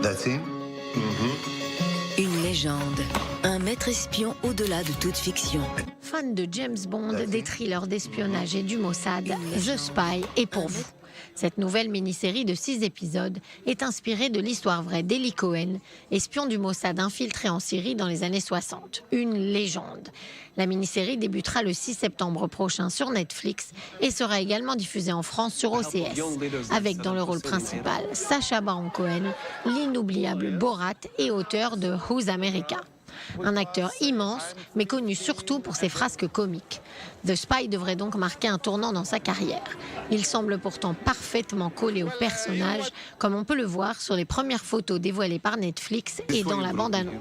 That's him? Une légende, un maître espion au-delà de toute fiction. Fan de James Bond, des thrillers d'espionnage et du Mossad, The Spy est pour vous. Cette nouvelle mini-série de 6 épisodes est inspirée de l'histoire vraie d'Eli Cohen, espion du Mossad infiltré en Syrie dans les années 60. Une légende. La mini-série débutera le 6 septembre prochain sur Netflix et sera également diffusée en France sur OCS, avec dans le rôle principal Sacha Baron Cohen, l'inoubliable Borat et auteur de Who's America. Un acteur immense, mais connu surtout pour ses frasques comiques. The Spy devrait donc marquer un tournant dans sa carrière. Il semble pourtant parfaitement collé au personnage, comme on peut le voir sur les premières photos dévoilées par Netflix et dans la bande-annonce.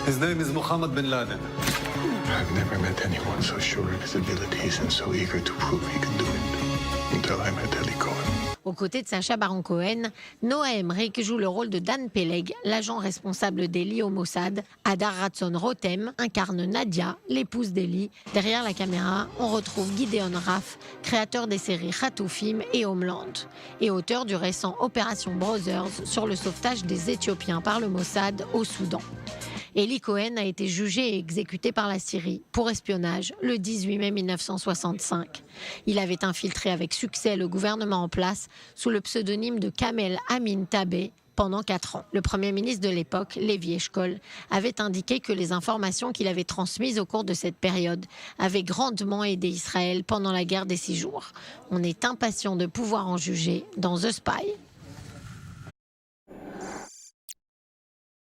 His name is Mohammed bin Laden. I've never met anyone so sure of his abilities and so eager to prove he can do it. Until I met Eli Cohen. Aux côtés de Sacha Baron Cohen, Noah Emmerich joue le rôle de Dan Peleg, l'agent responsable d'Eli au Mossad. Hadar Ratson Rotem incarne Nadia, l'épouse d'Eli. Derrière la caméra, on retrouve Gideon Raff, créateur des séries Khatoufim et Homeland, et auteur du récent Opération Brothers sur le sauvetage des Éthiopiens par le Mossad au Soudan. Eli Cohen a été jugé et exécuté par la Syrie pour espionnage le 18 mai 1965. Il avait infiltré avec succès le gouvernement en place sous le pseudonyme de Kamel Amin Tabé pendant 4 ans. Le premier ministre de l'époque, Levi Eshkol, avait indiqué que les informations qu'il avait transmises au cours de cette période avaient grandement aidé Israël pendant la guerre des 6 jours. On est impatient de pouvoir en juger dans The Spy.